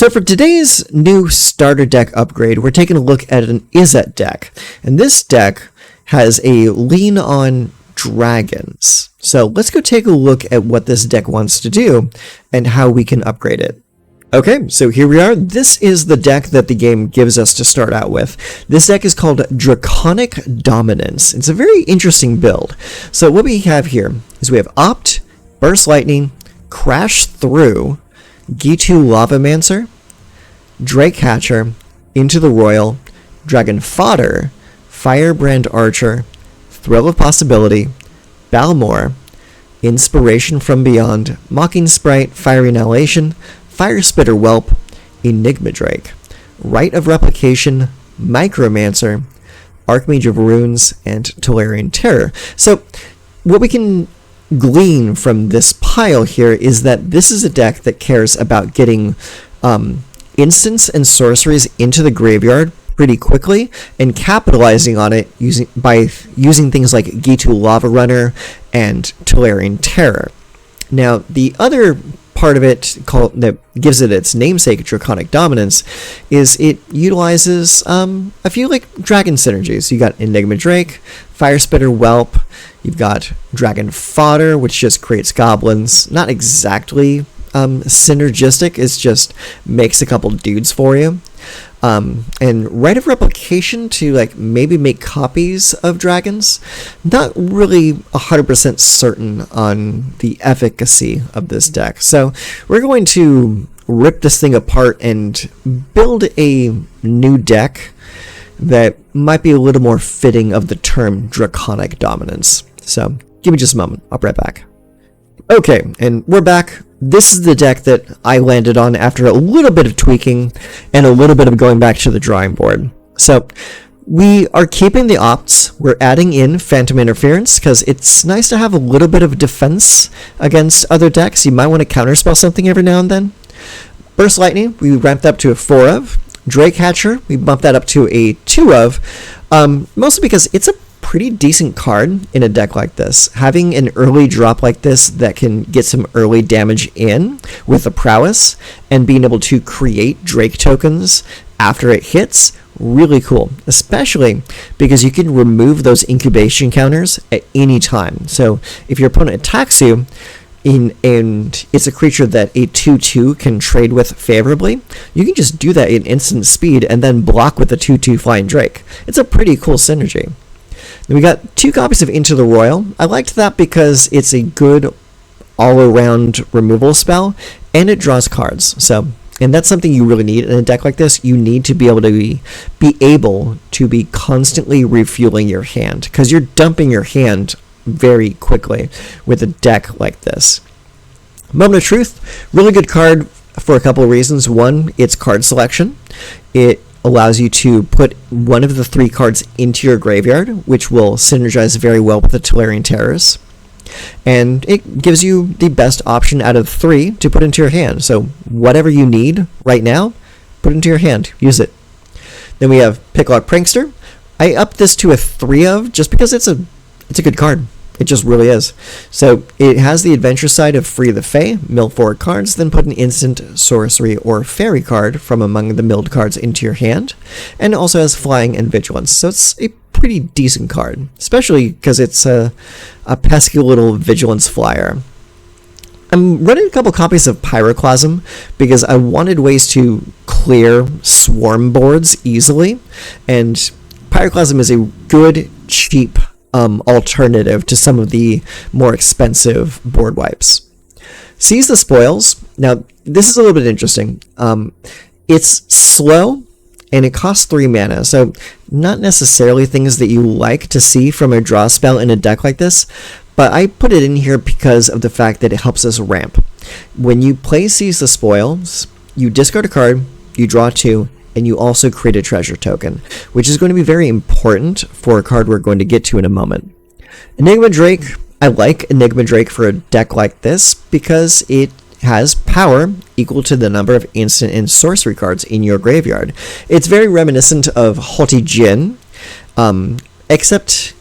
So for today's new starter deck upgrade, we're taking a look at an Izzet deck. And this deck has a lean on dragons. So let's go take a look at what this deck wants to do and how we can upgrade it. Okay, so here we are. This is the deck that the game gives us to start out with. This deck is called Draconic Dominance. It's a very interesting build. So what we have here is we have Opt, Burst Lightning, Crash Through, G2 Lavamancer, Drake Hatcher, Into the Roil, Dragon Fodder, Firebrand Archer, Thrill of Possibility, Balmor, Inspiration from Beyond, Mocking Sprite, Fiery Annihilation, Fire Spitter Whelp, Enigma Drake, Rite of Replication, Micromancer, Archmage of Runes, and Tolarian Terror. So what we can glean from this pile here is that this is a deck that cares about getting instants and sorceries into the graveyard pretty quickly and capitalizing on it using things like G2 Lava Runner and Tolarian Terror. Now, the other part of it that gives it its namesake, Draconic Dominance, is it utilizes a few like dragon synergies. You got Enigma Drake, Fire Spitter Whelp, you've got Dragon Fodder, which just creates goblins. Not exactly synergistic, it just makes a couple dudes for you. And Rite of Replication to like maybe make copies of dragons. Not really 100% certain on the efficacy of this deck. So we're going to rip this thing apart and build a new deck that might be a little more fitting of the term Draconic Dominance. So give me just a moment, I'll be right back. Okay, and we're back. This is the deck that I landed on after a little bit of tweaking and a little bit of going back to the drawing board. So we are keeping the opts. We're adding in Phantom Interference because it's nice to have a little bit of defense against other decks. You might want to counterspell something every now and then. Burst Lightning, we ramped up to a 4 of. Drake Hatcher, we bumped that up to a 2 of. Mostly because it's a pretty decent card in a deck like this. Having an early drop like this that can get some early damage in with the prowess and being able to create Drake tokens after it hits, really cool. Especially because you can remove those incubation counters at any time. So if your opponent attacks you and it's a creature that a 2/2 can trade with favorably, you can just do that in instant speed and then block with the 2/2 Flying Drake. It's a pretty cool synergy. Then we got 2 copies of Into the Roil. I liked that because it's a good all-around removal spell, and it draws cards. And that's something you really need in a deck like this. You need to be able to be constantly refueling your hand, because you're dumping your hand very quickly with a deck like this. Moment of Truth, really good card for a couple of reasons. One, it's card selection. It allows you to put one of the 3 cards into your graveyard, which will synergize very well with the Tolarian Terrors. And it gives you the best option out of 3 to put into your hand. So whatever you need right now, put into your hand. Use it. Then we have Picklock Prankster. I upped this to a 3 of just because it's a good card. It just really is. So it has the adventure side of Free the Fae, mill 4 cards, then put an instant, sorcery, or fairy card from among the milled cards into your hand, and it also has flying and vigilance. So it's a pretty decent card, especially because it's a pesky little vigilance flyer. I'm running a couple copies of Pyroclasm because I wanted ways to clear swarm boards easily, and Pyroclasm is a good, cheap alternative to some of the more expensive board wipes. Seize the Spoils. Now, this is a little bit interesting. It's slow, and it costs 3 mana, so not necessarily things that you like to see from a draw spell in a deck like this, but I put it in here because of the fact that it helps us ramp. When you play Seize the Spoils, you discard a card, you draw 2, and you also create a treasure token, which is going to be very important for a card we're going to get to in a moment. Enigma Drake. I like Enigma Drake for a deck like this because it has power equal to the number of instant and sorcery cards in your graveyard. It's very reminiscent of Haughty Djinn, except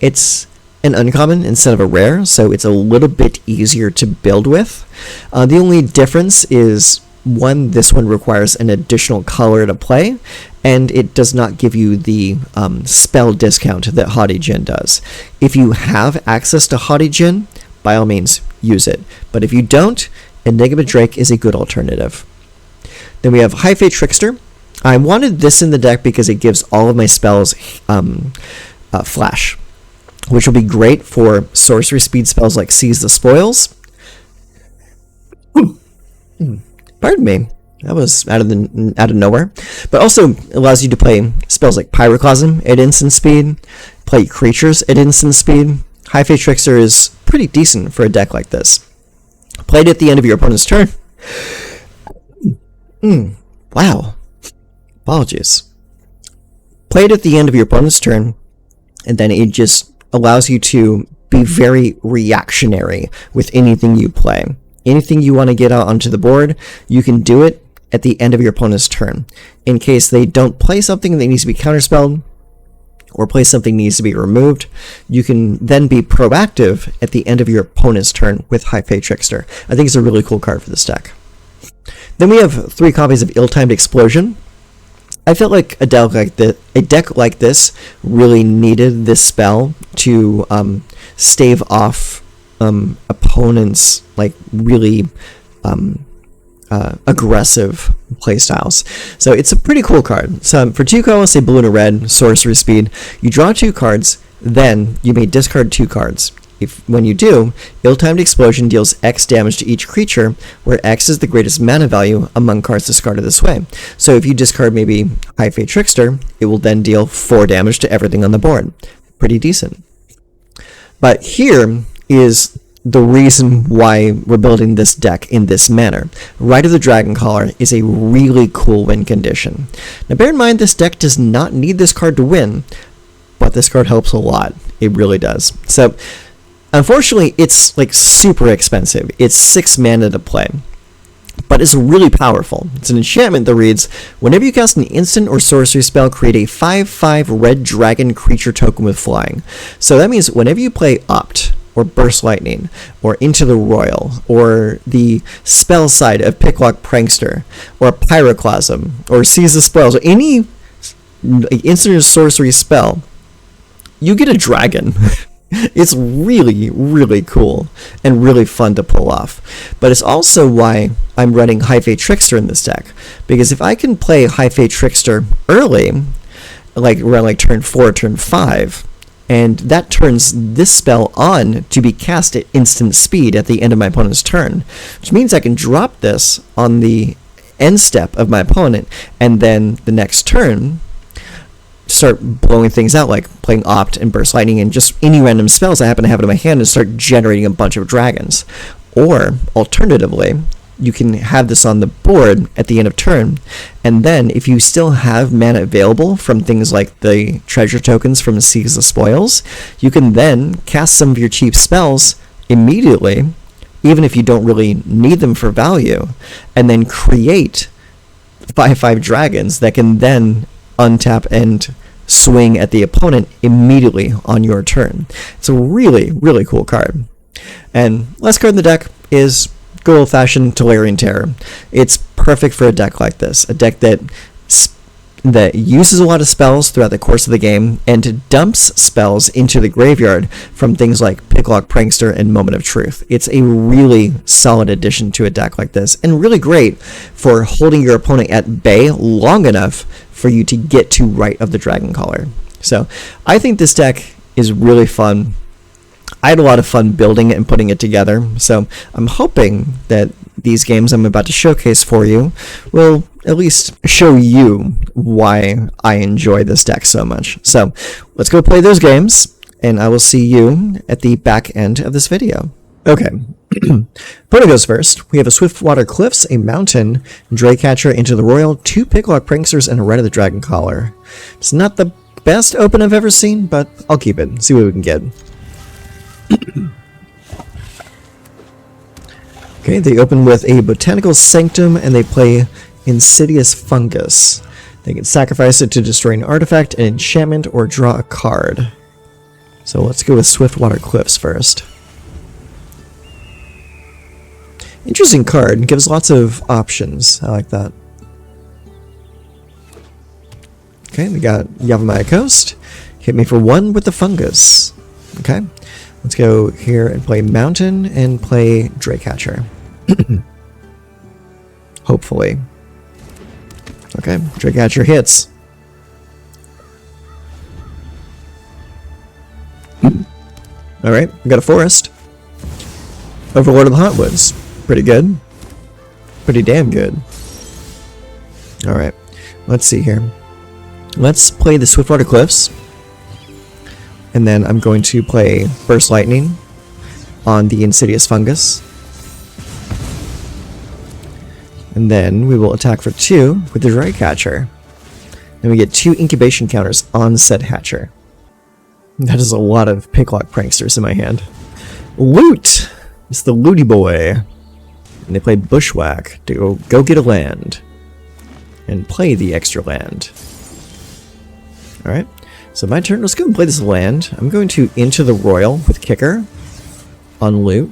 it's an uncommon instead of a rare, so it's a little bit easier to build with. The only difference is one, this one requires an additional color to play, and it does not give you the spell discount that Haughty Djinn does. If you have access to Haughty Djinn, by all means, use it. But if you don't, Enigma Drake is a good alternative. Then we have High Fae Trickster. I wanted this in the deck because it gives all of my spells flash, which will be great for sorcery speed spells like Seize the Spoils. Pardon me, that was out of nowhere. But also allows you to play spells like Pyroclasm at instant speed, play creatures at instant speed. High Fae Trickster is pretty decent for a deck like this. Played at the end of your opponent's turn. Wow. Apologies. Played at the end of your opponent's turn, and then it just allows you to be very reactionary with anything you play. Anything you want to get out onto the board, you can do it at the end of your opponent's turn. In case they don't play something that needs to be counterspelled, or play something that needs to be removed, you can then be proactive at the end of your opponent's turn with High Fae Trickster. I think it's a really cool card for this deck. Then we have 3 copies of Ill-Timed Explosion. I felt like a deck like this really needed this spell to stave off opponents' like really aggressive playstyles. So it's a pretty cool card. So for 2 colors, say blue and a red, sorcery speed, you draw 2 cards, then you may discard 2 cards. When you do, Ill-Timed Explosion deals X damage to each creature, where X is the greatest mana value among cards discarded this way. So if you discard maybe High Fae Trickster, it will then deal 4 damage to everything on the board. Pretty decent. But here is the reason why we're building this deck in this manner. Rite of the Dragoncaller is a really cool win condition. Now bear in mind, this deck does not need this card to win, but this card helps a lot. It really does. So unfortunately, it's like super expensive. It's 6 mana to play, but it's really powerful. It's an enchantment that reads, whenever you cast an instant or sorcery spell, create a 5/5 red dragon creature token with flying. So that means whenever you play Opt, or Burst Lightning, or Into the Roil, or the spell side of Picklock Prankster, or Pyroclasm, or Seize the Spoils, or any instant or sorcery spell, you get a dragon. It's really, really cool and really fun to pull off. But it's also why I'm running High Fae Trickster in this deck. Because if I can play High Fae Trickster early, like around like turn 4, turn 5, and that turns this spell on to be cast at instant speed at the end of my opponent's turn, which means I can drop this on the end step of my opponent, and then the next turn start blowing things out, like playing Opt and Burst Lightning and just any random spells I happen to have in my hand, and start generating a bunch of dragons. Or alternatively, you can have this on the board at the end of turn, and then if you still have mana available from things like the treasure tokens from Seize the Spoils, you can then cast some of your cheap spells immediately, even if you don't really need them for value, and then create 5/5 dragons that can then untap and swing at the opponent immediately on your turn. It's a really, really cool card. And last card in the deck is good old-fashioned Tolarian Terror. It's perfect for a deck like this, a deck that uses a lot of spells throughout the course of the game and dumps spells into the graveyard from things like Picklock Prankster and Moment of Truth. It's a really solid addition to a deck like this, and really great for holding your opponent at bay long enough for you to get to Rite of the Dragoncaller. So I think this deck is really fun. I had a lot of fun building it and putting it together, so I'm hoping that these games I'm about to showcase for you will at least show you why I enjoy this deck so much. So let's go play those games, and I will see you at the back end of this video. Okay, Putting goes first. We have a Swiftwater Cliffs, a Mountain, Dracatcher, Into the Roil, 2 Picklock Pranksters, and a Rite of the Dragoncaller. It's not the best open I've ever seen, but I'll keep it, see what we can get. Okay, they open with a Botanical Sanctum, and they play Insidious Fungus. They can sacrifice it to destroy an artifact, an enchantment, or draw a card. So let's go with Swiftwater Cliffs first. Interesting card. Gives lots of options. I like that. Okay, we got Yavimaya Coast. Hit me for 1 with the fungus. Okay, let's go here and play Mountain and play Drakehatcher. Hopefully. Okay, Drakehatcher hits. Alright, we got a forest. Overlord of the Hotwoods. Pretty good. Pretty damn good. Alright, let's see here. Let's play the Swiftwater Cliffs. And then I'm going to play Burst Lightning on the Insidious Fungus. And then we will attack for 2 with the Drakehatcher. And we get 2 incubation counters on said Hatcher. That is a lot of Picklock Pranksters in my hand. Loot! It's the Looty Boy. And they play Bushwhack to go get a land. And play the extra land. Alright, so my turn. Let's go and play this land. I'm going to Into the Roil with Kicker on loot.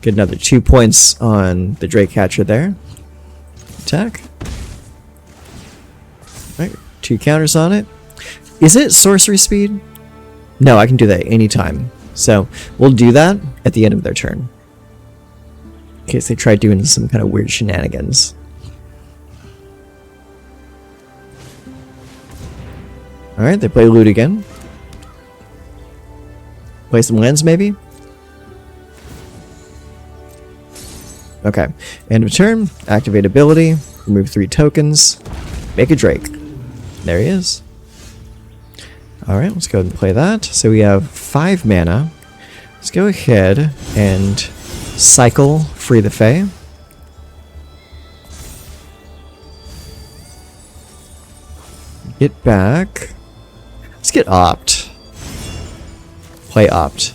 Get another 2 points on the Drakehatcher there. Attack. Alright, 2 counters on it. Is it sorcery speed? No, I can do that anytime. So we'll do that at the end of their turn. In case they try doing some kind of weird shenanigans. Alright, they play loot again. Play some lands maybe? Okay, end of turn, activate ability, remove 3 tokens, make a Drake. There he is. Alright, let's go ahead and play that. So we have 5 mana. Let's go ahead and cycle Free the Fae. Get back. Let's get Opt. Play Opt.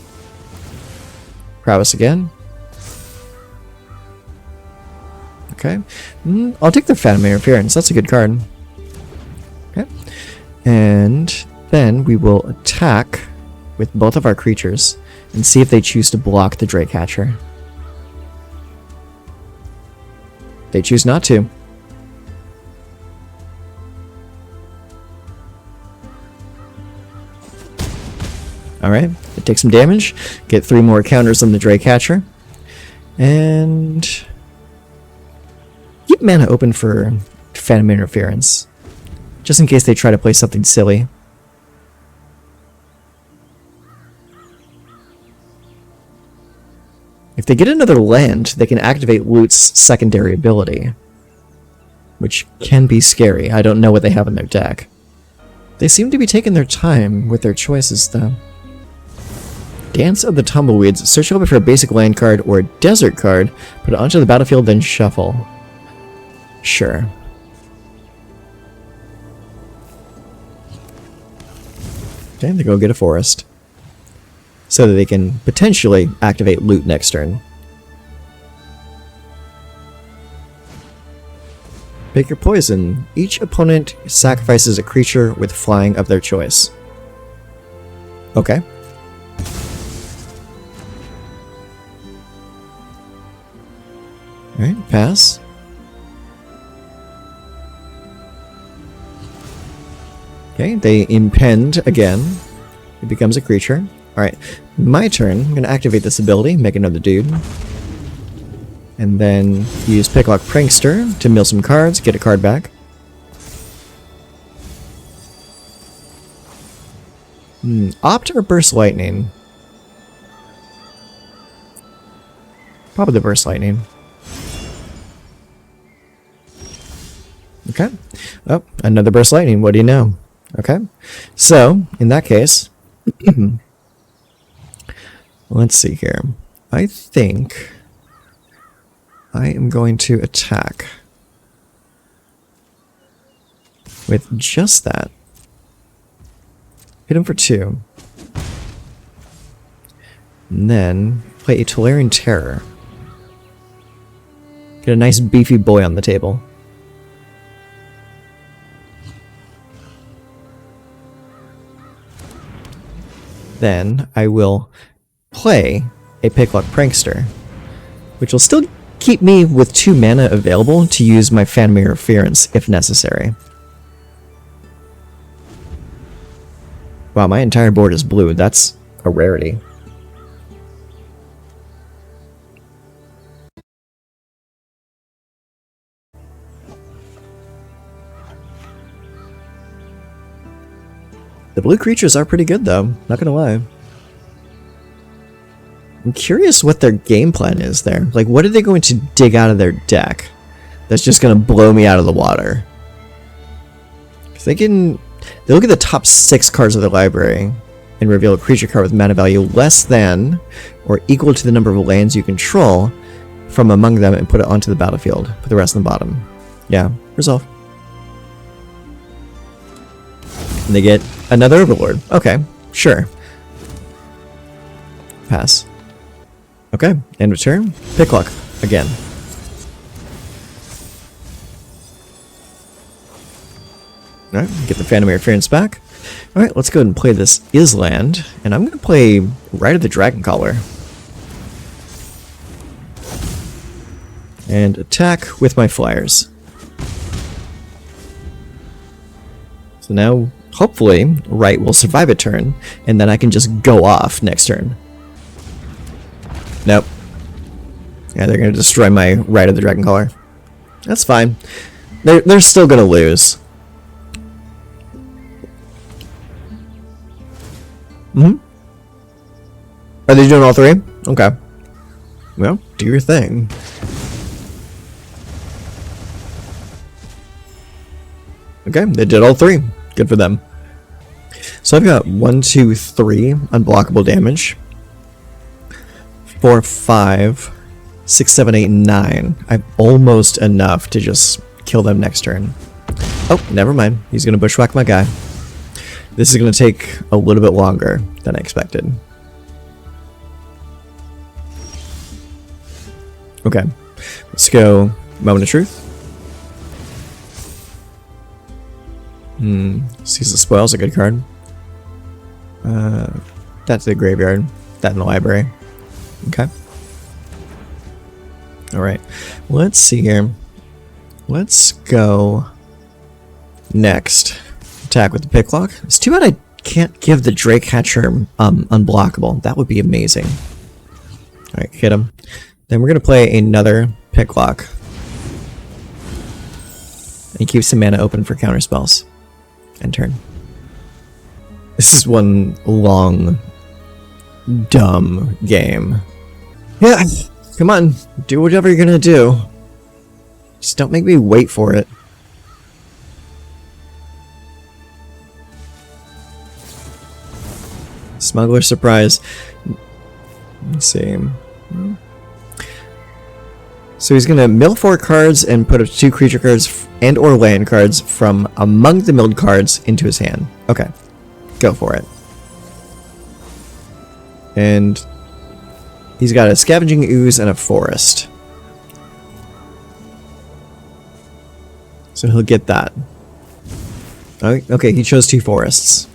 Prowess again. Okay. I'll take the Phantom Interference. That's a good card. Okay. And then we will attack with both of our creatures and see if they choose to block the Drakehatcher. They choose not to. Alright, it takes some damage. Get 3 more counters on the Drakehatcher. And keep mana open for Phantom Interference. Just in case they try to play something silly. If they get another land, they can activate Loot's secondary ability. Which can be scary. I don't know what they have in their deck. They seem to be taking their time with their choices, though. Dance of the Tumbleweeds. Search over for a basic land card or a desert card. Put it onto the battlefield, then shuffle. Sure. Okay, they go get a forest. So that they can potentially activate Loot next turn. Pick your poison. Each opponent sacrifices a creature with flying of their choice. Okay. Alright, pass. Okay, they impend again. It becomes a creature. Alright, my turn. I'm going to activate this ability, make another dude. And then use Picklock Prankster to mill some cards, get a card back. Opt or Burst Lightning? Probably the Burst Lightning. Okay. Oh, another Burst Lightning. What do you know? Okay. So, in that case, let's see here. I think I am going to attack with just that. Hit him for 2. And then play a Tolarian Terror. Get a nice beefy boy on the table. Then I will play a Picklock Prankster which will still keep me with 2 mana available to use my Phantom Interference if necessary. Wow, my entire board is blue. That's a rarity. The blue creatures are pretty good though, not gonna lie. I'm curious what their game plan is there. Like, what are they going to dig out of their deck that's just gonna blow me out of the water? Because they look at the top 6 cards of their library and reveal a creature card with mana value less than or equal to the number of lands you control from among them and put it onto the battlefield. Put the rest on the bottom. Yeah, resolve. And they get another Overlord. Okay, sure. Pass. Okay, end of turn. Picklock again. Alright, get the Phantom Interference back. Alright, let's go ahead and play this Island. And I'm going to play Rite of the Dragoncaller. And attack with my flyers. So now, hopefully, Rite will survive a turn, and then I can just go off next turn. Nope. Yeah, they're going to destroy my Rite of the Dragoncaller. That's fine. They're still going to lose. Are they doing all 3? Okay. Well, do your thing. Okay, they did all 3. Good for them. So I've got 1, 2, 3 unblockable damage. 4, 5, 6, 7, 8, 9. I've almost enough to just kill them next turn. Oh, never mind. He's going to bushwhack my guy. This is going to take a little bit longer than I expected. Okay, let's go Moment of Truth. Seize the Spoil's a good card. That's the graveyard. That in the library. Okay. Alright, let's see here. Let's go next. Attack with the Picklock. It's too bad I can't give the Drake Hatcher unblockable. That would be amazing. Alright, hit him. Then we're going to play another Picklock. And he keeps some mana open for counter spells. End turn. This is one long, dumb game. Yeah, come on. Do whatever you're going to do. Just don't make me wait for it. Smuggler Surprise. Let's see. So he's going to mill 4 cards and put up 2 creature cards and or land cards from among the milled cards into his hand. Okay, go for it. And he's got a Scavenging Ooze and a Forest. So he'll get that. Okay, he chose 2 forests.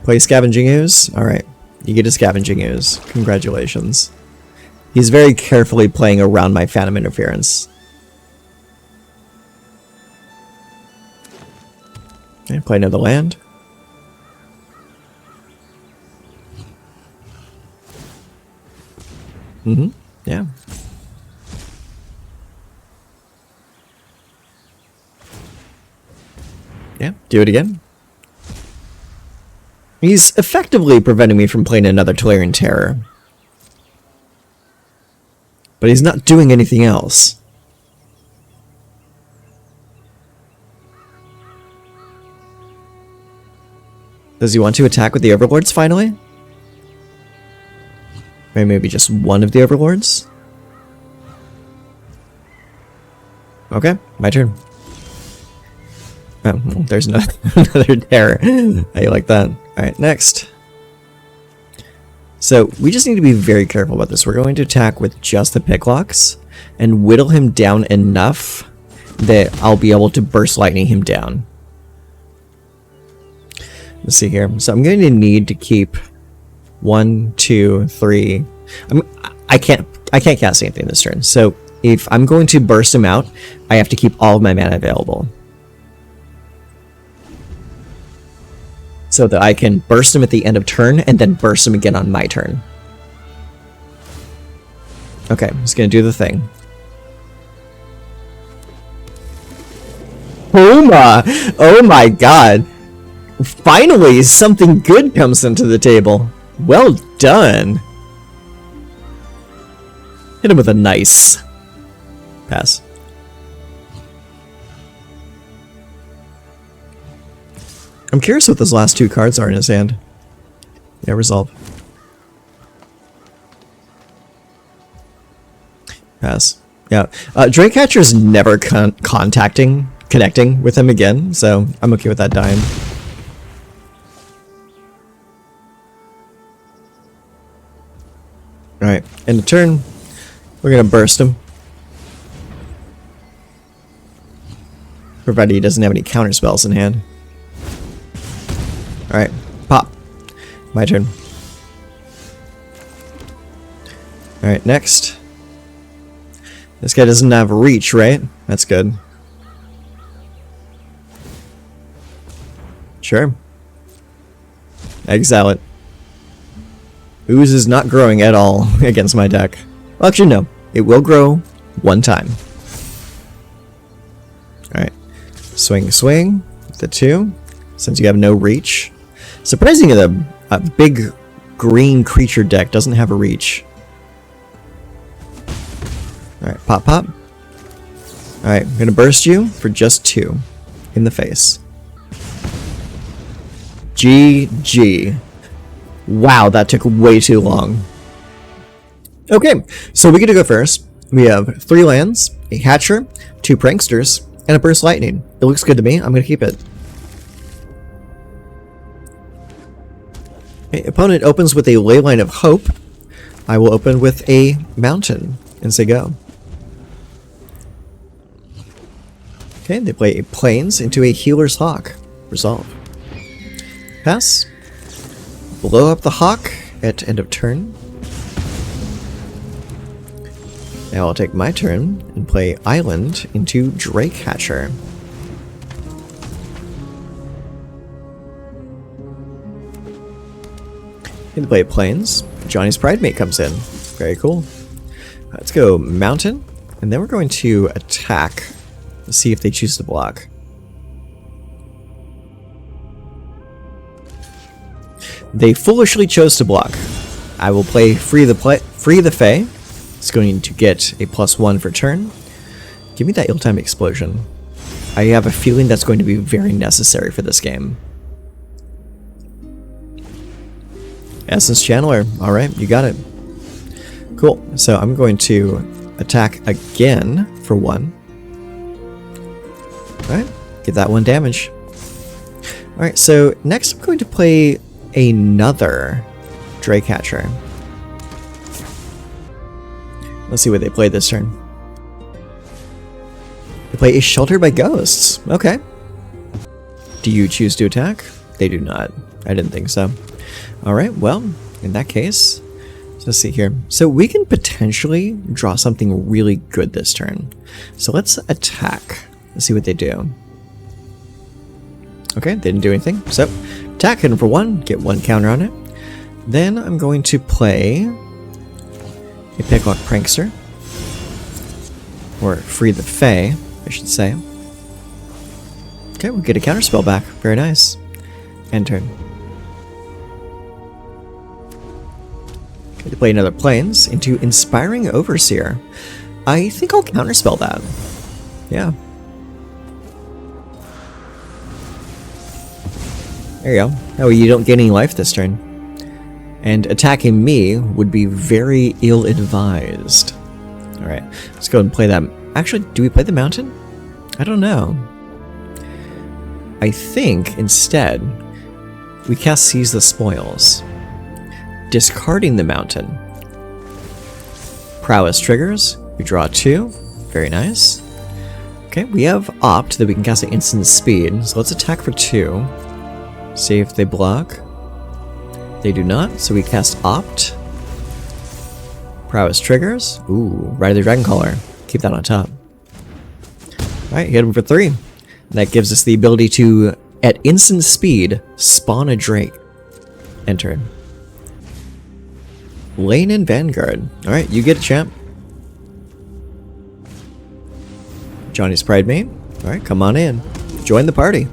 Play Scavenging Ooze? Alright, you get a Scavenging Ooze. Congratulations. He's very carefully playing around my Phantom Interference. Okay, play another land. Yeah. Yeah, do it again. He's effectively preventing me from playing another Tolarian Terror. But he's not doing anything else. Does he want to attack with the Overlords finally? Or maybe just one of the Overlords? Okay, my turn. Oh, well, there's another Terror. How you like that? Alright, next. So, we just need to be very careful about this. We're going to attack with just the Picklocks and whittle him down enough that I'll be able to Burst Lightning him down. Let's see here. So I'm going to need to keep 1, 2, 3. I I can't cast anything this turn. So if I'm going to burst him out, I have to keep all of my mana available. So that I can burst him at the end of turn and then burst him again on my turn. Okay, I'm just going to do the thing. Oh my god. Finally, something good comes into the table. Well done. Hit him with a nice pass. I'm curious what those last two cards are in his hand. Yeah, resolve. Pass. Yeah. Dragecatcher's never connecting with him again, so I'm okay with that dying. Alright, end of turn. We're gonna burst him. Provided he doesn't have any counter spells in hand. Alright, pop. My turn. Alright, next. This guy doesn't have reach, right? That's good. Sure. Exile it. Ooze is not growing at all against my deck. Well, actually, no. It will grow one time. Alright. Swing, swing. The 2. Since you have no reach. Surprisingly, a big green creature deck doesn't have a reach. Alright, pop, pop. Alright, I'm gonna burst you for just 2 in the face. GG. Wow, that took way too long. Okay, so we get to go first. We have 3 lands, a Hatcher, 2 Pranksters, and a Burst Lightning. It looks good to me. I'm gonna keep it. Okay, opponent opens with a Leyline of Hope. I will open with a Mountain and say go. Okay, they play a Plains into a Healer's Hawk. Resolve. Pass. Blow up the Hawk at end of turn. Now I'll take my turn and play Island into Dracecatcher. Gonna play Plains. Johnny's Pridemate comes in. Very cool. Let's go Mountain, and then we're going to attack. Let's see if they choose to block. They foolishly chose to block. I will play Free the Fae. It's going to get a +1 for turn. Give me that Ill-Timed Explosion. I have a feeling that's going to be very necessary for this game. Essence Channeler. Alright, you got it. Cool. So I'm going to attack again for 1. Alright, get that 1 damage. Alright, so next I'm going to play another Dracecatcher. Let's see what they play this turn. They play a Shelter by Ghosts. Okay. Do you choose to attack? They do not. I didn't think so. Alright, well, in that case, let's see here. So we can potentially draw something really good this turn. So let's attack. Let's see what they do. Okay, they didn't do anything. So, attack, hit him for 1, get 1 counter on it. Then I'm going to play a Picklock Prankster. Or Free the Fae, I should say. Okay, we'll get a counterspell back. Very nice. End turn. Okay, to play another Plains into Inspiring Overseer. I think I'll counterspell that. Yeah. There you go. Oh, you don't get any life this turn. And attacking me would be very ill-advised. Alright, let's go and play that. Actually, do we play the Mountain? I don't know. I think, instead, we cast Seize the Spoils. Discarding the Mountain. Prowess triggers. We draw 2. Very nice. Okay, we have Opt that we can cast at instant speed. So let's attack for 2. See if they block. They do not, so we cast Opt. Prowess triggers. Ooh, Rite of the Dragoncaller. Keep that on top. Alright, hit him for 3. That gives us the ability to, at instant speed, spawn a Drake. Enter. Lane and Vanguard. Alright, you get it, champ. Johnny's Pride Mate. Alright, come on in. Join the party.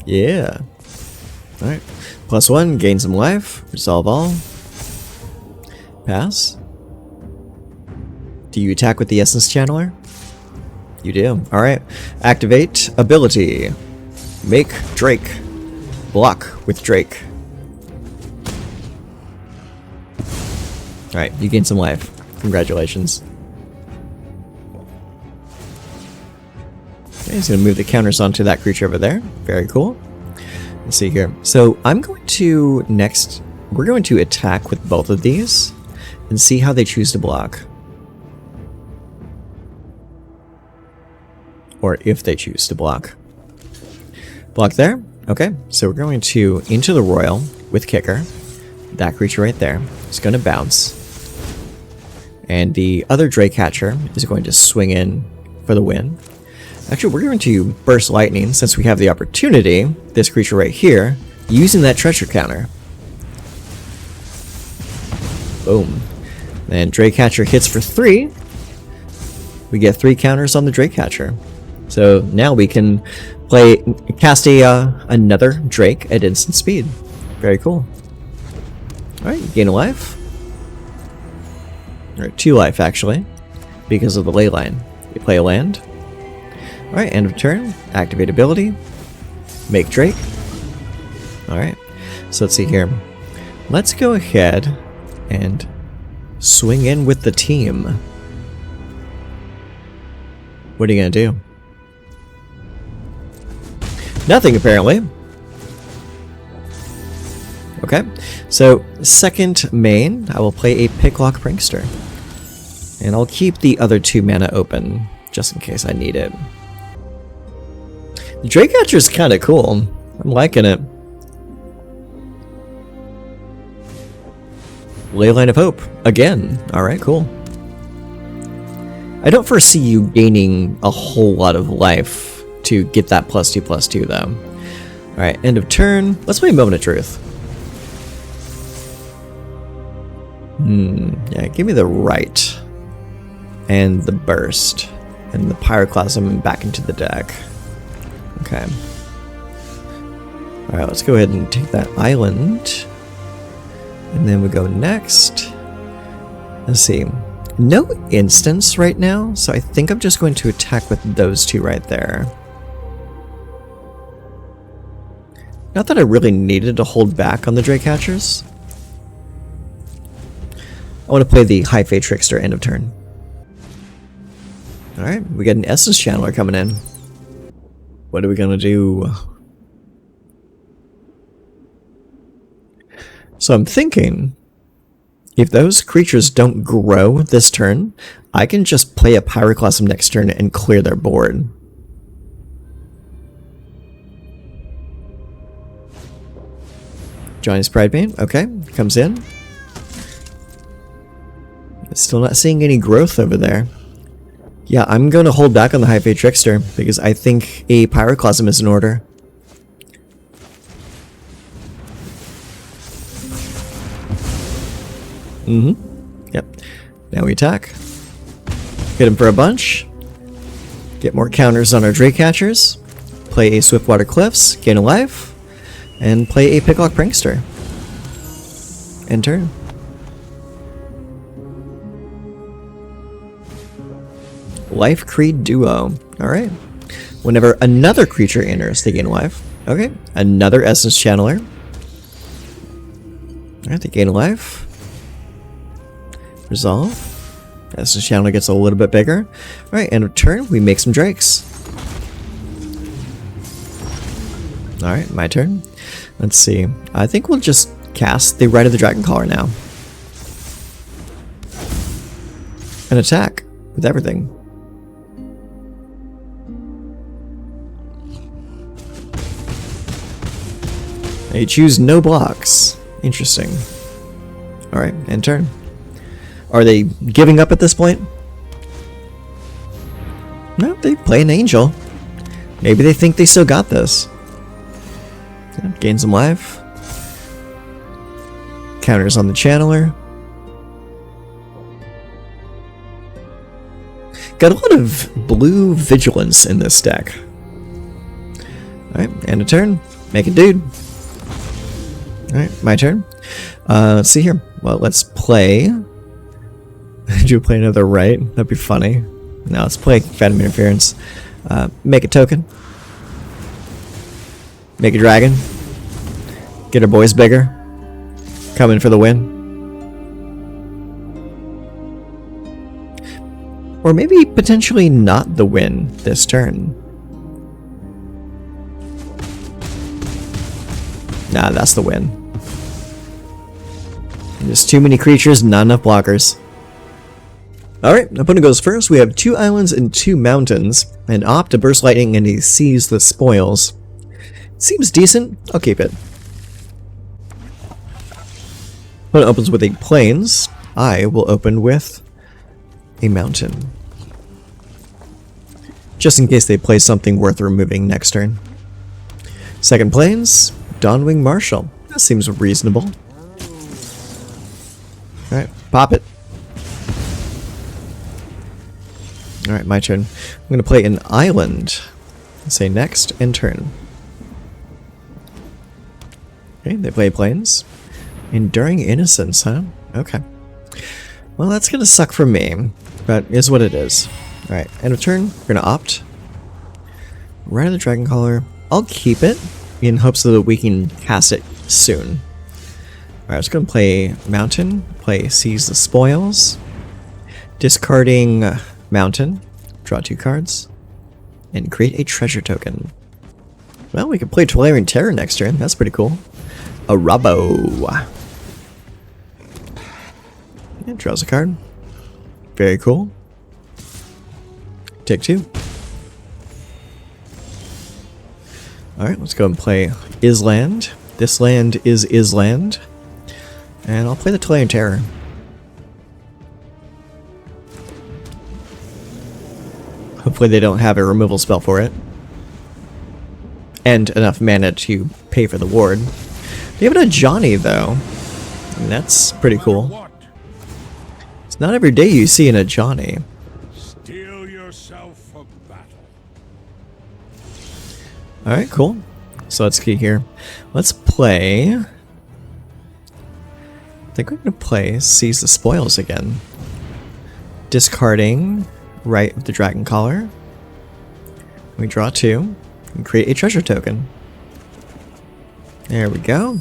Yeah. Alright. +1, gain some life. Resolve all. Pass. Do you attack with the Essence Channeler? You do. Alright. Activate ability. Make Drake. Block with Drake. Alright, you gain some life. Congratulations. Okay, he's going to move the counters onto that creature over there. Very cool. Let's see here. So I'm going to next, we're going to attack with both of these and see how they choose to block. Or if they choose to block. Block there. Okay, so we're going to Into the Roil with Kicker. That creature right there is going to bounce. And the other Dragoncaller is going to swing in for the win. Actually, we're going to Burst Lightning since we have the opportunity, this creature right here, using that treasure counter. Boom. And Dragoncaller hits for 3. We get 3 counters on the Dragoncaller. So now we can cast another Drake at instant speed. Very cool. Alright, you gain a life. Or 2 life, actually, because of the ley line. You play a land. Alright, end of turn. Activate ability. Make Drake. Alright, so let's see here. Let's go ahead and swing in with the team. What are you going to do? Nothing, apparently. Okay, so second main, I will play a Picklock Prankster. And I'll keep the other 2 mana open, just in case I need it. The Dragoncaller is kind of cool. I'm liking it. Leyline of Hope. Again. Alright, cool. I don't foresee you gaining a whole lot of life to get that +2/+2 though. Alright, end of turn. Let's play Moment of Truth. Yeah, give me the Rite. And the Burst. And the Pyroclasm back into the deck. Okay. Alright, let's go ahead and take that island. And then we go next. Let's see. No instance right now, so I think I'm just going to attack with those 2 right there. Not that I really needed to hold back on the Dracocallers. I want to play the High Fae Trickster end of turn. Alright, we got an Essence Channeler coming in. What are we gonna do? So I'm thinking, if those creatures don't grow this turn, I can just play a Pyroclasm next turn and clear their board. Johnny's Pride Mate, okay, comes in. Still not seeing any growth over there. Yeah, I'm going to hold back on the High Fae Trickster because I think a Pyroclasm is in order. Yep. Now we attack. Hit him for a bunch. Get more counters on our Dracocallers. Play a Swiftwater Cliffs, gain a life. And play a Picklock Prankster. End turn. Life Creed Duo. Alright. Whenever another creature enters, they gain life. Okay. Another Essence Channeler. Alright, they gain life. Resolve. Essence Channeler gets a little bit bigger. Alright, end of turn, we make some Drakes. Alright, my turn. Let's see. I think we'll just cast the Rite of the Dragoncaller now. And attack with everything. Now you choose no blocks. Interesting. Alright, end turn. Are they giving up at this point? No, they play an angel. Maybe they think they still got this. Yeah, gain some life. Counters on the channeler. Got a lot of blue vigilance in this deck. Alright, and a turn. Make a dude. Alright, my turn. Let's see here. Well, let's play. Did you play another Rite? That'd be funny. No, let's play Phantom Interference. Make a token. Make a dragon. Get our boys bigger. Come in for the win. Or maybe potentially not the win this turn. Nah, that's the win. Just too many creatures, not enough blockers. Alright, opponent goes first. We have 2 islands and 2 mountains. And opt to burst lightning and he sees the spoils. Seems decent. I'll keep it. Opponent opens with a plains. I will open with a mountain. Just in case they play something worth removing next turn. Second plains, Dawnwing Marshal. That seems reasonable. Alright, pop it. Alright, my turn. I'm going to play an island. Say next and turn. Okay, they play plains. Enduring Innocence, huh? Okay. Well, that's going to suck for me, but is what it is. Alright, end of turn. We're going to opt. Rite of the Dragoncaller. I'll keep it in hopes that we can cast it soon. Alright, I was going to play Mountain. Play Seize the Spoils. Discarding Mountain. Draw 2 cards. And create a treasure token. Well, we could play Tolarian Terror next turn. That's pretty cool. A Robbo. Yeah, draws a card. Very cool. Take 2. Alright, let's go and play Island. This land is Island. And I'll play the Tolarian Terror. Hopefully they don't have a removal spell for it. And enough mana to pay for the ward. They have a Johnny though. And that's pretty cool. It's not every day you see a Johnny. Steel yourself for battle. Alright, cool. So let's key here. Let's play. I think we're gonna play Seize the Spoils again. Discarding Rite of the Dragoncaller. We draw 2 and create a treasure token. There we go.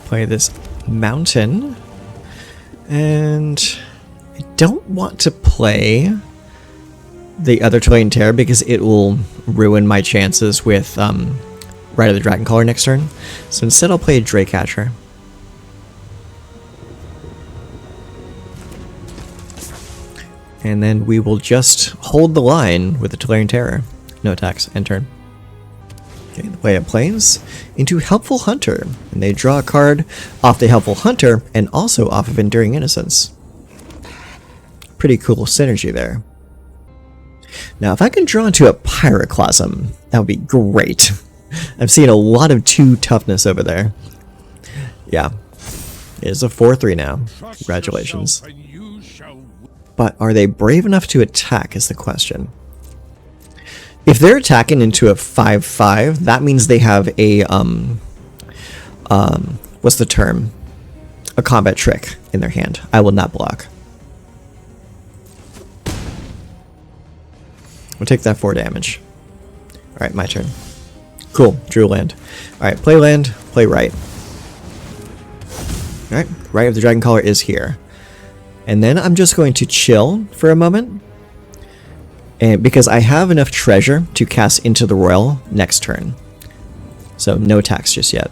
Play this mountain. And I don't want to play the other Tolarian Terror because it will ruin my chances with Rite of the Dragoncaller next turn. So instead I'll play a Dracatcher. And then we will just hold the line with the Tolarian Terror. No attacks, end turn. Okay, they play a plains into Helpful Hunter. And they draw a card off the Helpful Hunter and also off of Enduring Innocence. Pretty cool synergy there. Now, if I can draw into a Pyroclasm, that would be great. I'm seeing a lot of 2 toughness over there. Yeah. It is a 4-3 now. Congratulations. But are they brave enough to attack is the question. If they're attacking into a 5-5, that means they have a, what's the term? A combat trick in their hand. I will not block. We'll take that 4 damage. Alright, my turn. Cool, drew land. Alright, play land, play Rite. Alright, Rite of the Dragoncaller is here. And then I'm just going to chill for a moment. And because I have enough treasure to cast Into the Roil next turn. So no attacks just yet.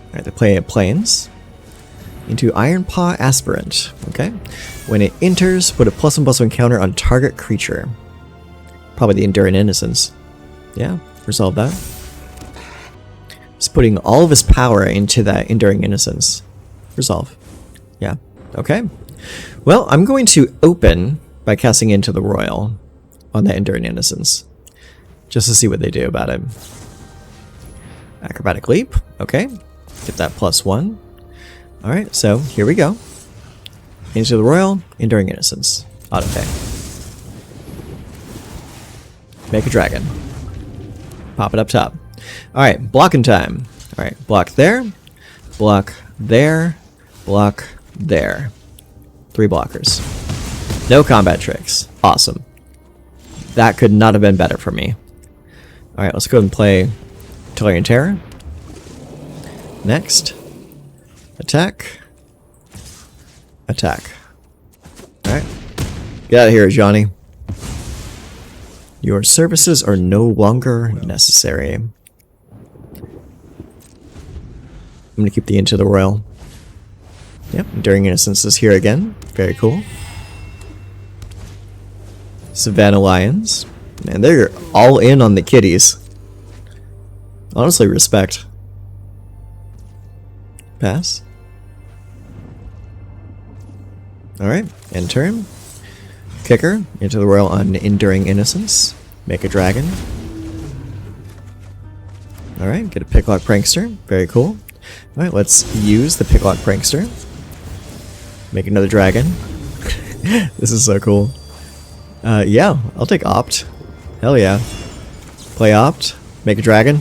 Alright, they're playing plains. Into Ironpaw Aspirant. Okay. When it enters, put a +1/+1 counter on target creature. Probably the Enduring Innocence. Yeah, resolve that. Let's putting all of his power into that Enduring Innocence. Resolve. Yeah. Okay. Well, I'm going to open by casting Into the Roil on that Enduring Innocence, just to see what they do about it. Acrobatic Leap. Okay. Get that +1. Alright, so here we go. Into the Roil, Enduring Innocence. Autopay. Make a dragon. Pop it up top. Alright, blocking time. Alright, block there, block there, block there. 3 blockers. No combat tricks. Awesome. That could not have been better for me. Alright, let's go ahead and play Tolarian Terror. Next. Attack. Attack. Alright. Get out of here, Johnny. Your services are no longer necessary. I'm going to keep the Into the Roil. Yep, Enduring Innocence is here again. Very cool. Savannah Lions. Man, they're all in on the kitties. Honestly, respect. Pass. Alright, end turn. Kicker, Into the Roil on Enduring Innocence. Make a dragon. Alright, get a Picklock Prankster. Very cool. Alright, let's use the Picklock Prankster. Make another dragon. This is so cool. Yeah, I'll take Opt. Hell yeah. Play Opt. Make a dragon.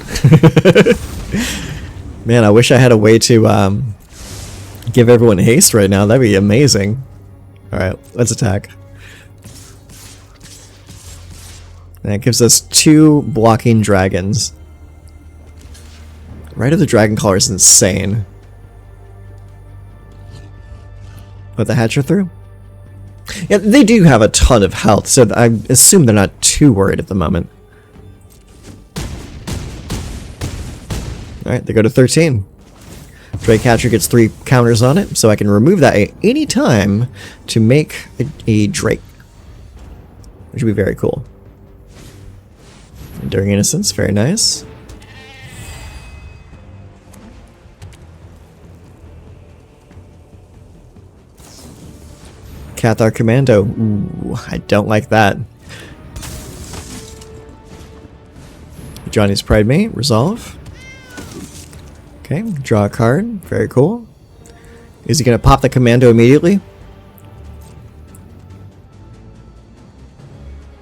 Man, I wish I had a way to give everyone haste right now. That'd be amazing. Alright, let's attack. That gives us 2 blocking dragons. Rite of the Dragoncaller is insane. Put the Hatcher through? Yeah, they do have a ton of health, so I assume they're not too worried at the moment. Alright, they go to 13. Drake Hatcher gets 3 counters on it, so I can remove that at any time to make a Drake. Which would be very cool. Enduring Innocence, very nice. Cathar Commando. Ooh, I don't like that. Johnny's Pride Mate, resolve. Okay, draw a card. Very cool. Is he going to pop the commando immediately?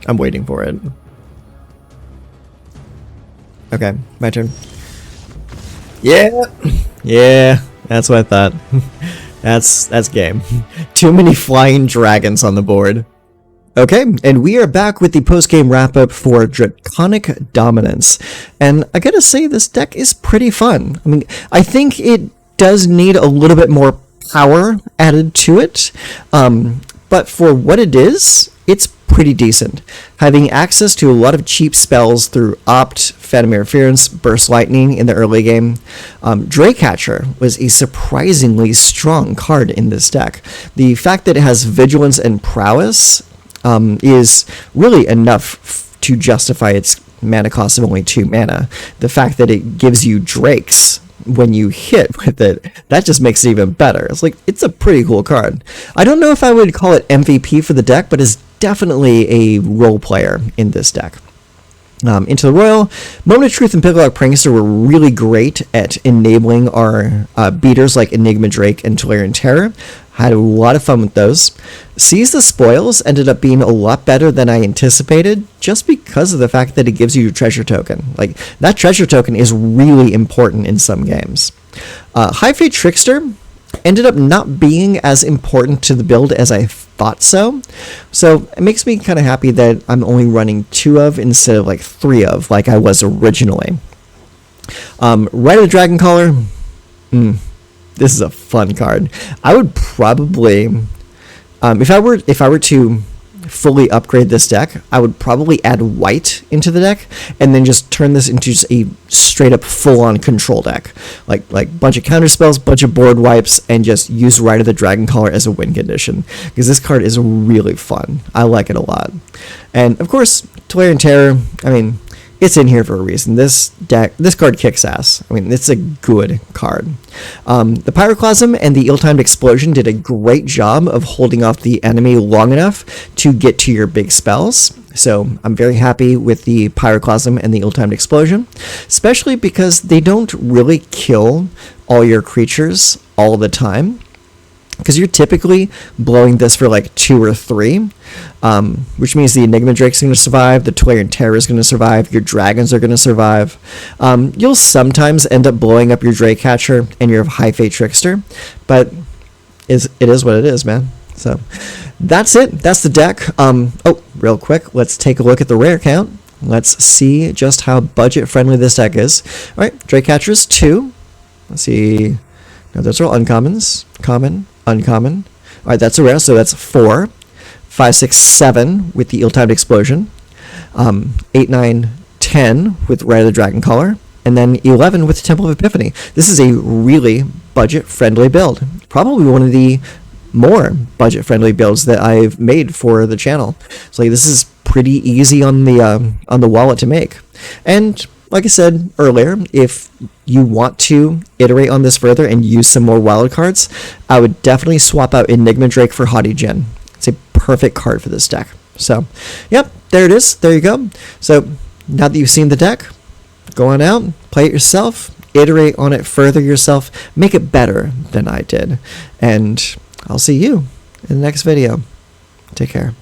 I'm waiting for it. Okay, my turn. Yeah! Yeah, that's what I thought. That's game. Too many flying dragons on the board. Okay, and we are back with the post-game wrap-up for Draconic Dominance. And I gotta say, this deck is pretty fun. I mean, I think it does need a little bit more power added to it. But for what it is, it's pretty decent. Having access to a lot of cheap spells through Opt, Phantom Interference, Burst Lightning in the early game. Drake Hatcher was a surprisingly strong card in this deck. The fact that it has Vigilance and Prowess is really enough to justify its mana cost of only 2 mana. The fact that it gives you Drakes when you hit with it, that just makes it even better. It's like, it's a pretty cool card. I don't know if I would call it MVP for the deck, but it's definitely a role player in this deck. Into the Roil, Moment of Truth and Picklock Prankster were really great at enabling our beaters like Enigma Drake and Tolarian Terror. Had a lot of fun with those. Seize the Spoils ended up being a lot better than I anticipated, just because of the fact that it gives you a treasure token. Like, that treasure token is really important in some games. High Fae Trickster ended up not being as important to the build as I thought so. So it makes me kind of happy that I'm only running 2 of instead of like 3 of, like I was originally. Rite of the Dragoncaller. This is a fun card. I would probably, if I were to fully upgrade this deck, I would probably add White into the deck and then just turn this into just a straight up full-on control deck, like bunch of counter spells, bunch of board wipes, and just use Rite of the Dragoncaller as a win condition, because this card is really fun. I like it a lot. And of course, Tolarian Terror. I mean, it's in here for a reason. This card kicks ass. I mean, it's a good card. The Pyroclasm and the Ill-Timed Explosion did a great job of holding off the enemy long enough to get to your big spells. So I'm very happy with the Pyroclasm and the Ill-Timed Explosion, especially because they don't really kill all your creatures all the time, because you're typically blowing this for like 2 or 3, which means the Enigma Drake's going to survive, the Tolarian Terror is going to survive, your dragons are going to survive. You'll sometimes end up blowing up your Dragecatcher and your High Fae Trickster, but it is what it is, man. So that's it. That's the deck. Oh, real quick, let's take a look at the rare count. Let's see just how budget friendly this deck is. All right, Dragecatchers 2. Let's see. No, those are all uncommons. Common, uncommon. All right, that's a rare, so that's 4. 5, 6, 7 with the Ill-Timed Explosion. 8, 9, 10 with Rite of the Dragoncaller. And then 11 with Temple of Epiphany. This is a really budget-friendly build. Probably one of the more budget-friendly builds that I've made for the channel. So this is pretty easy on the wallet to make. And like I said earlier, if you want to iterate on this further and use some more wild cards, I would definitely swap out Enigma Drake for Haughty Djinn. It's a perfect card for this deck. So, yep, there it is. There you go. So, now that you've seen the deck, go on out, play it yourself, iterate on it further yourself, make it better than I did. And I'll see you in the next video. Take care.